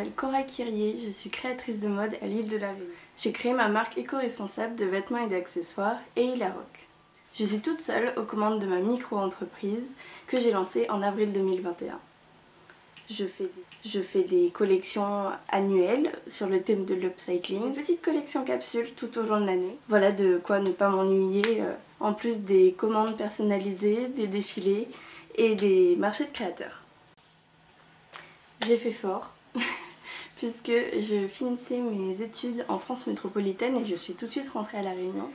m'appelle Cora Kyrier, je suis créatrice de mode à l'île de la Réunion. J'ai créé ma marque éco-responsable de vêtements et d'accessoires, Eilarock. Je suis toute seule aux commandes de ma micro-entreprise que j'ai lancée en avril 2021. Je fais des collections annuelles sur le thème de l'upcycling, une petite collection capsule tout au long de l'année. Voilà de quoi ne pas m'ennuyer, en plus des commandes personnalisées, des défilés et des marchés de créateurs. J'ai fait fort puisque je finissais mes études en France métropolitaine et je suis tout de suite rentrée à La Réunion.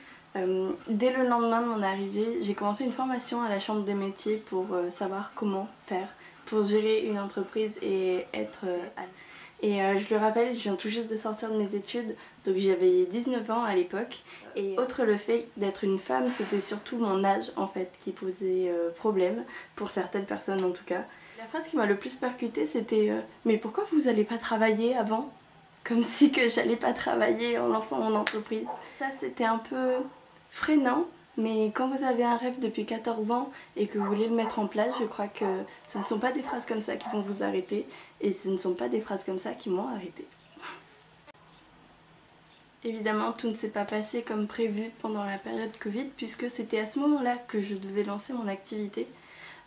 Dès le lendemain de mon arrivée, j'ai commencé une formation à la Chambre des métiers pour savoir comment faire pour gérer une entreprise et être... je le rappelle, je viens tout juste de sortir de mes études, donc j'avais 19 ans à l'époque. Et outre le fait d'être une femme, c'était surtout mon âge en fait qui posait problème, pour certaines personnes en tout cas. La phrase qui m'a le plus percutée c'était mais pourquoi vous n'allez pas travailler avant ? Comme si que j'allais pas travailler en lançant mon entreprise. Ça c'était un peu freinant, mais quand vous avez un rêve depuis 14 ans et que vous voulez le mettre en place, je crois que ce ne sont pas des phrases comme ça qui vont vous arrêter et ce ne sont pas des phrases comme ça qui m'ont arrêté. Évidemment, tout ne s'est pas passé comme prévu pendant la période Covid puisque c'était à ce moment-là que je devais lancer mon activité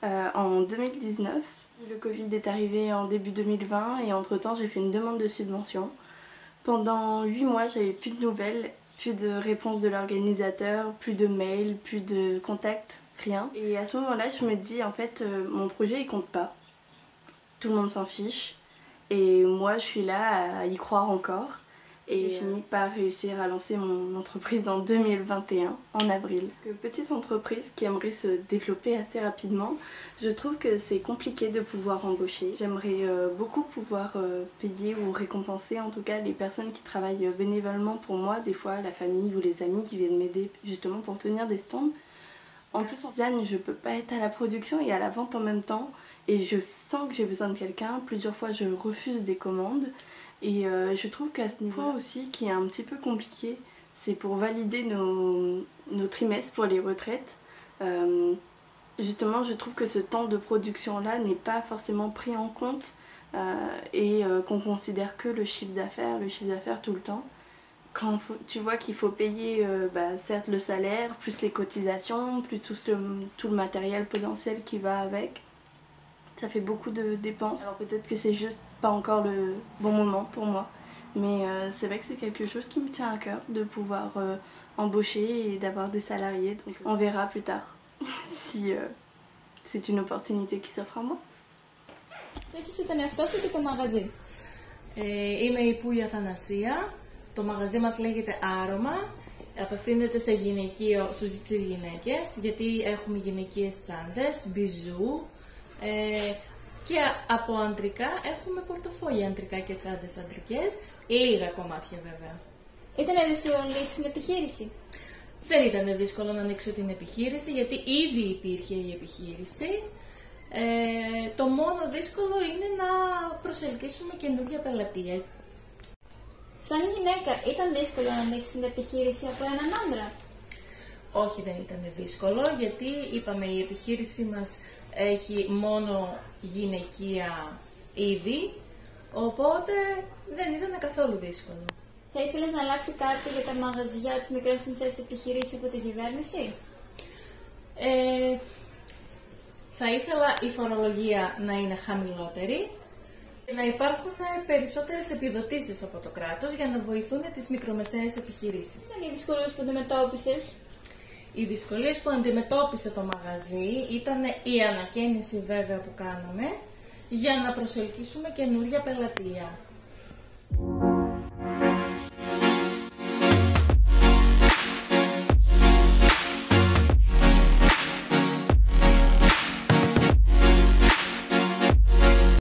en 2019. Le Covid est arrivé en début 2020 et entre-temps j'ai fait une demande de subvention. Pendant 8 mois, j'avais plus de nouvelles, plus de réponses de l'organisateur, plus de mails, plus de contacts, rien. Et à ce moment-là, je me dis en fait, mon projet il compte pas. Tout le monde s'en fiche et moi je suis là à y croire encore. Et j'ai fini par réussir à lancer mon entreprise en 2021, en avril. Une petite entreprise qui aimerait se développer assez rapidement, je trouve que c'est compliqué de pouvoir embaucher. J'aimerais beaucoup pouvoir payer ou récompenser en tout cas les personnes qui travaillent bénévolement pour moi, des fois la famille ou les amis qui viennent m'aider justement pour tenir des stands. En plus, en design, je peux pas être à la production et à la vente en même temps. Et je sens que j'ai besoin de quelqu'un. Plusieurs fois, je refuse des commandes. Et je trouve qu'à ce niveau aussi, qui est un petit peu compliqué, c'est pour valider nos trimestres pour les retraites. Justement, je trouve que ce temps de production-là n'est pas forcément pris en compte et qu'on considère que le chiffre d'affaires tout le temps. Quand tu vois qu'il faut payer certes le salaire, plus les cotisations, plus tout le matériel potentiel qui va avec, ça fait beaucoup de dépenses. Alors peut-être que c'est juste pas encore le bon moment pour moi, mais c'est vrai que c'est quelque chose qui me tient à cœur de pouvoir embaucher et d'avoir des salariés. Donc on verra plus tard si c'est une opportunité qui s'offre à moi. Εσύ τον εαυτό σου και το μαγαζί. Είμαι η Πούλια Αθανασία. Το μαγαζί μας λέγεται Άρωμα. Απευθύνεται σε στις γυναίκες, γιατί έχουμε γυναικείες τσάντες, μπιζού. Και από αντρικά έχουμε πορτοφόλια αντρικά και τσάντες αντρικές. Λίγα κομμάτια βέβαια. Ήταν δύσκολο να ανοίξει την επιχείρηση? Δεν ήταν δύσκολο να ανοίξω την επιχείρηση, γιατί ήδη υπήρχε η επιχείρηση. Το μόνο δύσκολο είναι να προσελκύσουμε καινούργια πελατεία. Σαν γυναίκα, ήταν δύσκολο να ανοίξει την επιχείρηση από έναν άντρα? Όχι, δεν ήταν δύσκολο, γιατί είπαμε η επιχείρηση μας έχει μόνο γυναικεία είδη, οπότε δεν ήταν καθόλου δύσκολο. Θα ήθελες να αλλάξει κάτι για τα μαγαζιά της μικρές μεσαίες επιχειρήσεις από την κυβέρνηση? Θα ήθελα η φορολογία να είναι χαμηλότερη, να υπάρχουν περισσότερες επιδοτήσεις από το κράτος για να βοηθούν τις μικρομεσαίες επιχειρήσεις. Τι είναι οι δυσκολίες που αντιμετώπισες? Οι δυσκολίες που αντιμετώπισε το μαγαζί ήταν η ανακαίνιση βέβαια που κάναμε για να προσελκύσουμε καινούργια πελατεία.